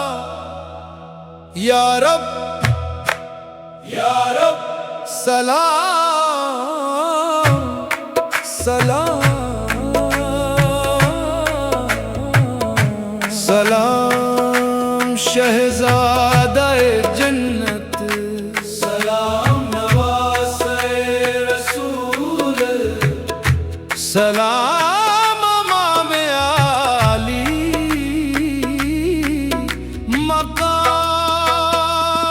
अल्लाह या रब सलाम सलाम सलाम शहज़ादा-ए जन्नत सलाम नवाज़े रसूल सलाम इमाम आली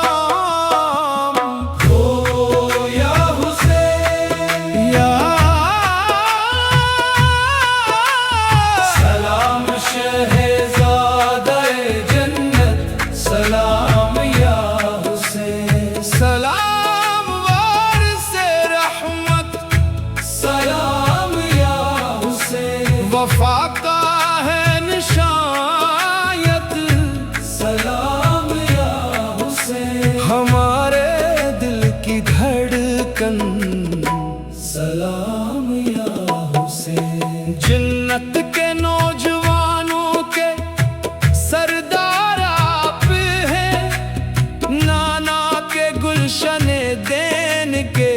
मकाम हो या हुसैन या सलाम शहज़ादा-ए जन्नत सलाम या हुसैन सलाम वारिस-ए रहमत सलाम या हुसैन वफा का है निशायत सलाम या हुसैन हमारे दिल की धड़कन सलाम या हुसैन जन्नत के नौजवानों के सरदार आप हैं नाना के गुलशने देन के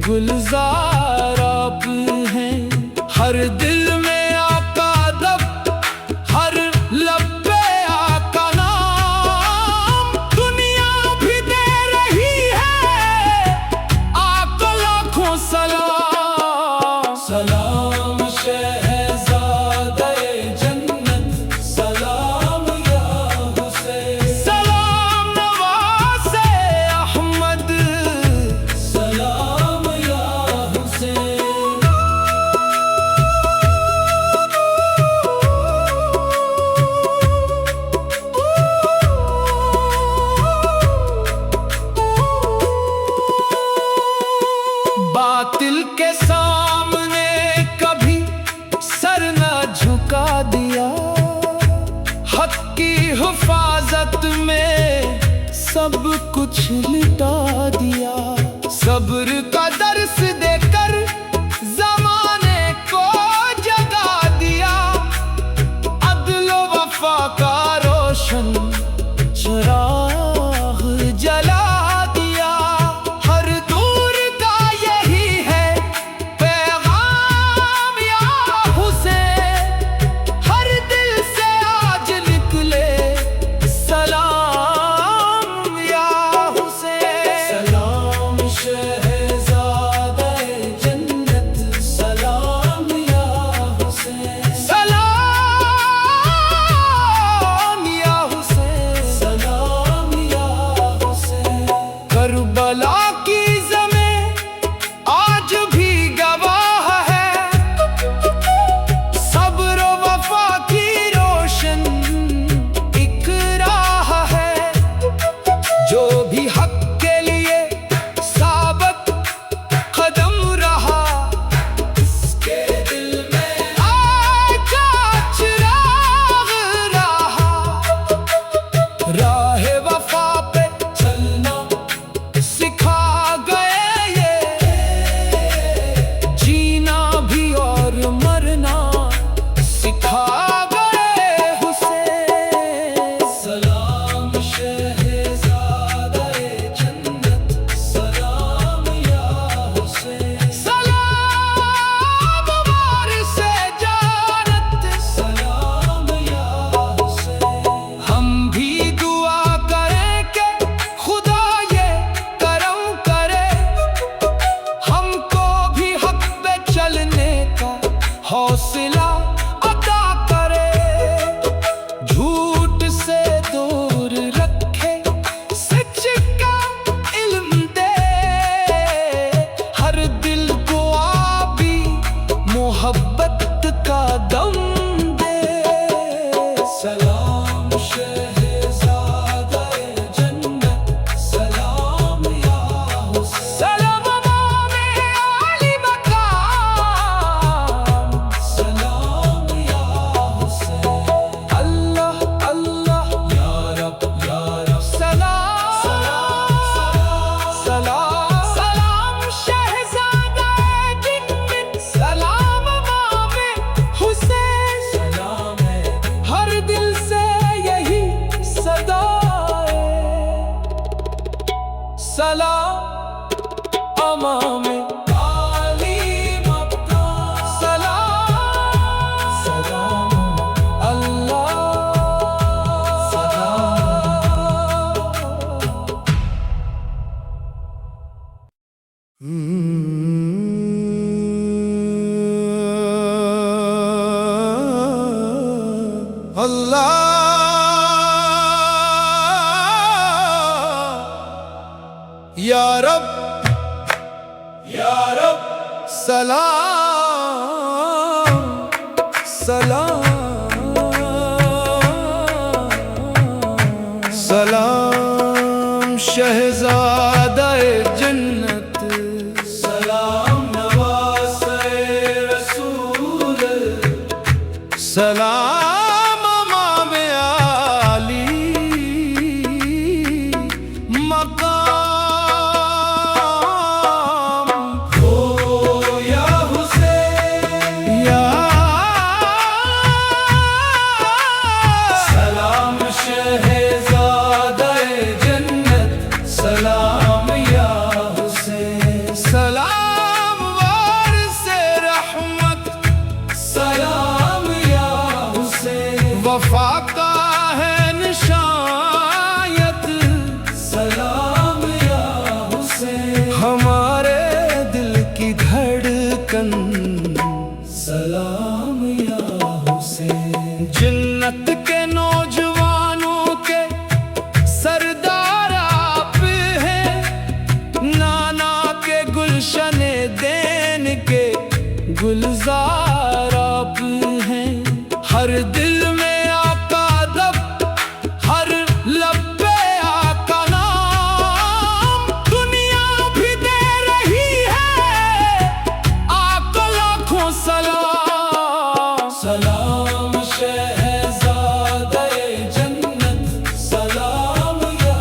गुलजार आप हैं हर दिल में आका दब हर लब पे आका नाम दुनिया भी दे रही है आका लाखों सलाम सलाम शहज़ादा-ए जन्नत सलाम या हुसैन सलाम नवाज़े अहमद सलाम या हुसैन बातिल के सामने कभी सर न झुका दिया हक की हिफाजत में सब कुछ लुटा दिया सब्र का दर्स देकर ज़माने को जगा दिया अदल व वफा का रोशन चिराग जला दिया हर दूर का यही है पैगाम या हुसैन हर दिल से आज निकले सलाम या हुसैन सलाम शहज़ादा-ए जन्नत सलाम या हुसैन सलाम या हुसैन सलाम या हुसैन करबला की ज़मीं आज भी गवाह है सब्र वफा की रोशन एक राह है जो भी हक के लिए साबित कदम रहा इसके दिल में आका चिराग रहा राह वफा पे चलना सिखा गए ये जीना भी और मरना सिखा गए हुसैन सलाम शहज़ादा-ए सलाम अमामे आली मक्का सलाम सलाम अल्लाह अल्लाह या रब सलाम सलाम सलाम शहज़ादा-ए जन्नत सलाम नवासे रसूल सलाम इमाम आली मकाम ओ या हुसैन या सलाम शहज़ादा-ए जन्नत सलाम या हुसैन सलाम वारिस-ए रहमत सलाम या हुसैन वफा का है निशायत सलाम या हुसैन हमारे दिल की धड़कन सलाम या हुसैन जन्नत के नौजवानों के सरदार आप हैं नाना के गुलशने देन के गुलजार आप हैं हर दिल में आका दब हर लब पे आका नाम दुनिया भी दे रही है आका लाखों सलाम सलाम शहज़ादा-ए जन्नत सलाम या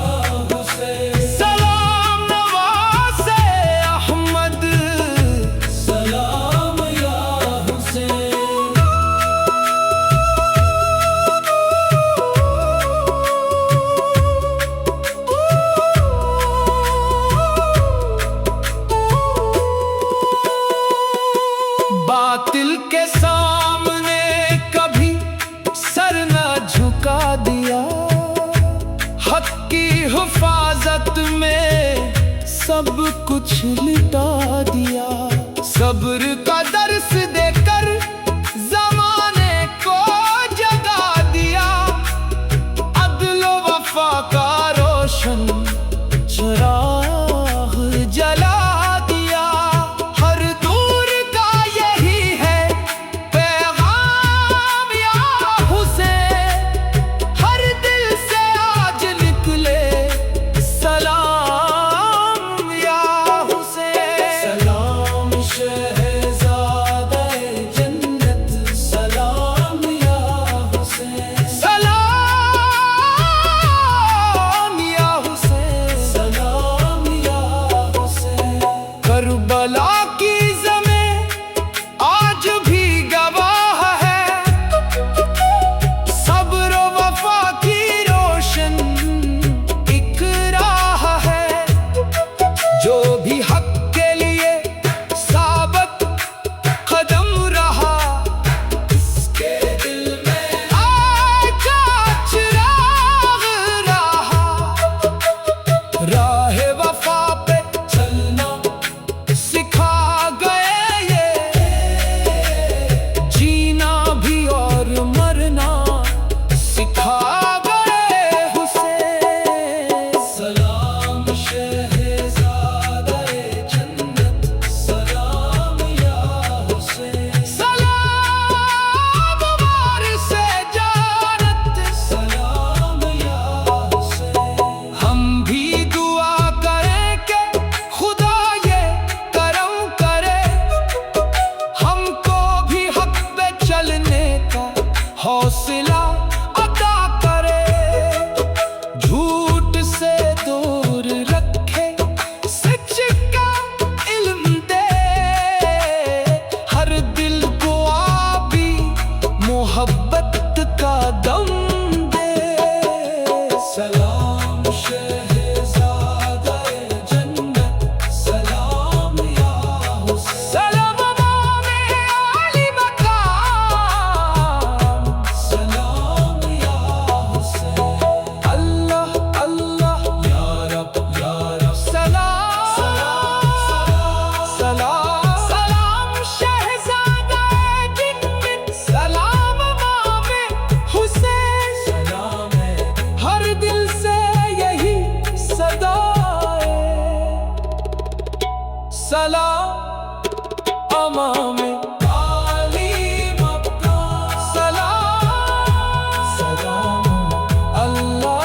हुसैन सलाम नवासे अहमद सलाम या हुसैन बातिल के सामने कभी सर न झुका दिया हक की हिफाजत में सब कुछ लिटा दिया सब्र का दर्स देकर जमाने को जगा दिया अदल वफा का रोशन चिराग जला दिया हर दूर का यही है पैगाम या हुसैन हर दिल से आज निकले सलाम या हुसैन सलाम शहज़ादा-ए सलाम अमामे आली मक्का, सलाम सलाम अल्लाह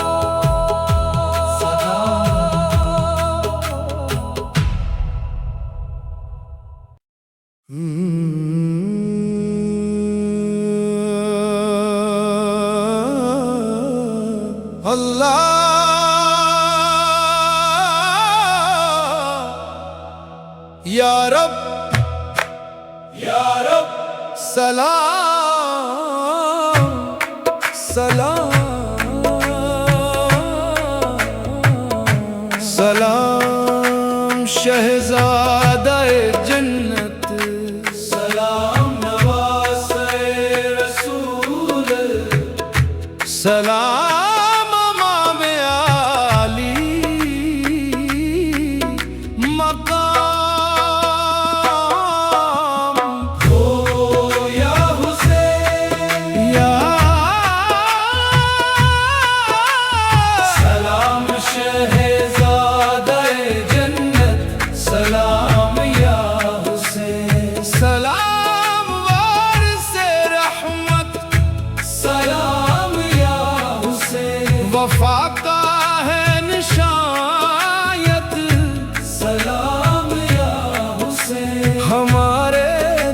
अल्लाह या रब सलाम सलाम सलाम शहज़ादा-ए जन्नत, सलाम नवाज़-ए रसूल, सलाम इमाम-ए आली मक़ाम। ओ या हुसैन या सलाम शहज़ादा-ए जन्नत, सलाम या हुसैन, सलाम वारिस-ए रहमत, सलाम या हुसैन, वफ़ा का है निशायत, सलाम या हुसैन, हमारे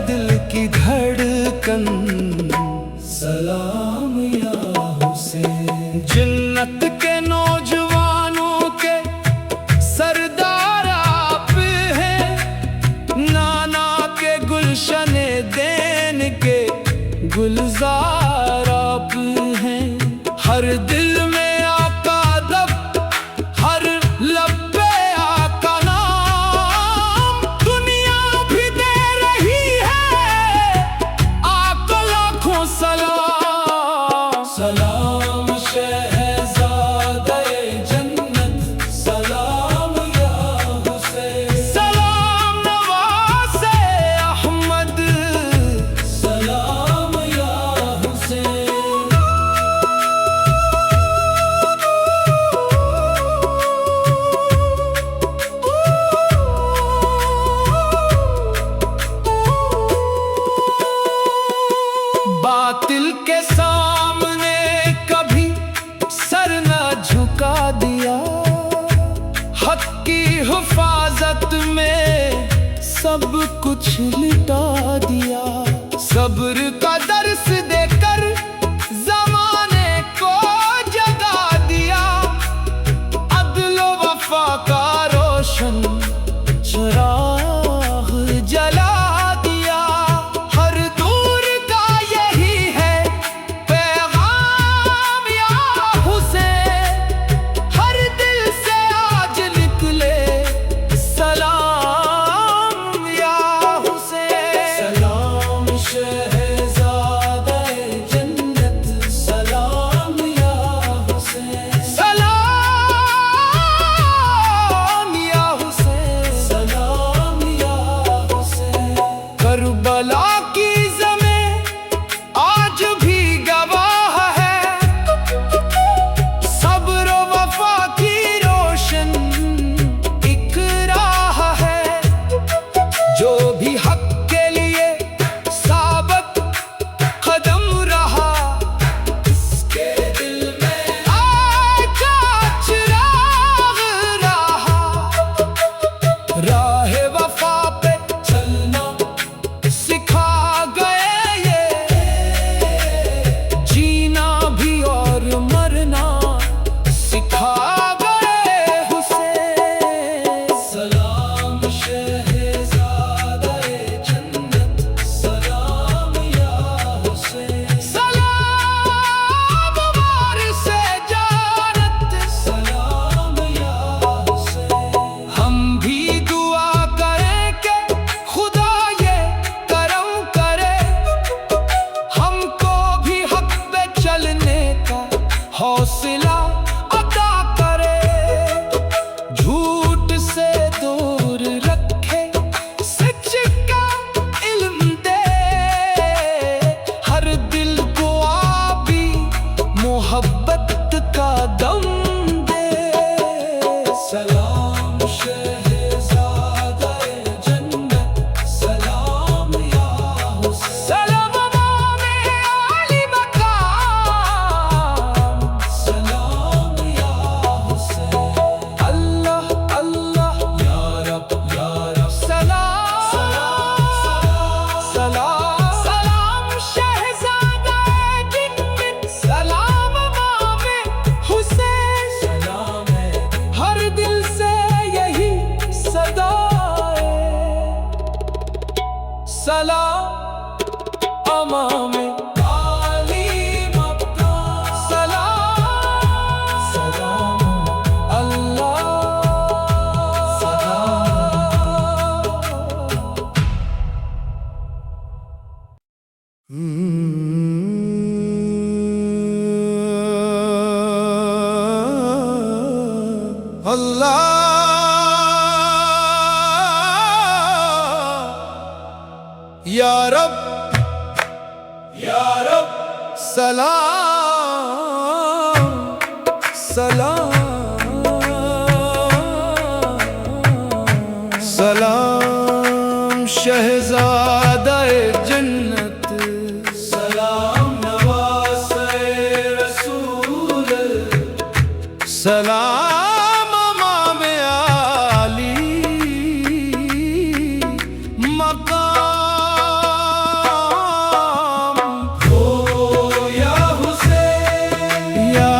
दिल की धड़कन, सलाम या हुसैन, जन्नत के नौजवानों के सरदार आप हैं, नाना के गुलशने देन के गुलजार आप हैं, हर दिल में आका दब, हर लब पे आका नाम, दुनिया भी दे रही है आका लाखों सलाम। सलाम शहज़ादा-ए जन्नत, सलाम या हुसैन, सलाम नवाज़-ए अहमद, सलाम या हुसैन। बातिल के सामने कभी सर न झुका दिया, हक की हिफाजत में सब कुछ लुटा दिया, सब्र का दर्स देकर ज़माने को जगा दिया, अदल व वफ़ा का रोशन चिराग जला दिया, हर दूर का यही है पैगाम या हुसैन, हर दिल से आज निकले सलाम या हुसैन, सलाम शहज़ादा-ए जन्नत, सलाम या हुसैन, सलाम या हुसैन, सलाम या हुसैन। करबला की ज़मीं आज भी गवाह है, सब्र व वफ़ा की रोशन एक राह है, जो भी हक के लिए साबित कदम रहा, इसके दिल में आका चिराग रहा, राह वफ़ा पे चलना सिखा गए ये, जीना भी और मरना सिखा गए हुसैन, सलाम शहज़ादा-ए जन्नत, सलाम या हुसैन, सलाम वारिस-ए जानत, सलाम या हुसैन। हम भी दुआ करें कि खुदा ये करम करे, हमको भी हक पे चलने का हौसला अता करे, झूठ से दूर रखे, सच का इल्म दे, हर दिल को आबी मोहब्बत का दम दे, सलाम शहज़ादा-ए सलाम अमामे आली मक्का, सलाम सलाम अल्लाह अल्लाह या रब सलाम सलाम सलाम शहज़ादा-ए जन्नत, सलाम नवाज़-ए रसूल, सलाम इमाम आली मकाम। ओ या हुसैन या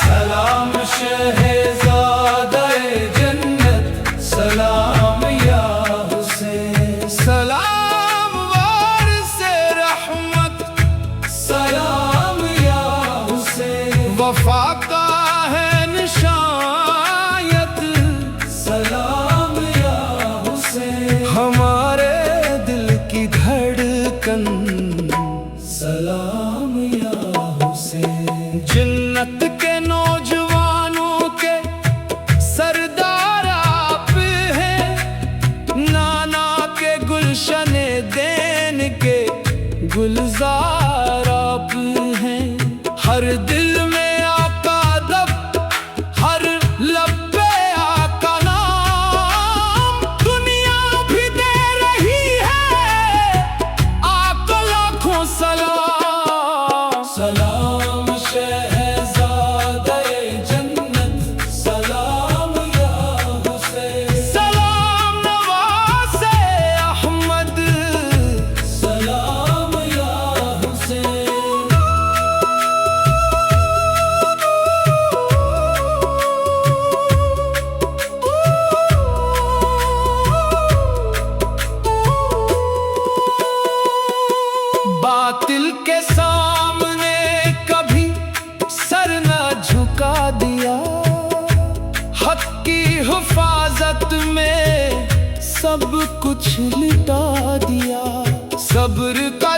सलाम शहज़ादा-ए जन्नत, सलाम या हुसैन, सलाम वारिस-ए रहमत, सलाम या हुसैन, वफा का है निशायत, सलाम या हुसैन, हमारे दिल की धड़कन, सलाम या हुसैन, जन्नत के नौजवानों के सरदार आप हैं, नाना के गुलशने देन के गुलजार आप हैं, हर दिल में आका दब, हर लब पे आका नाम, दुनिया भी दे रही है आका लाखों सलाम, सलाम शहज़ादा-ए जन्नत, सलाम या हुसैन, सलाम नवाज़-ए अहमद, सलाम या हुसैन। बातिल के सामने कभी सर न झुका दिया, हक की हिफाजत में सब कुछ लुटा दिया, सब्र का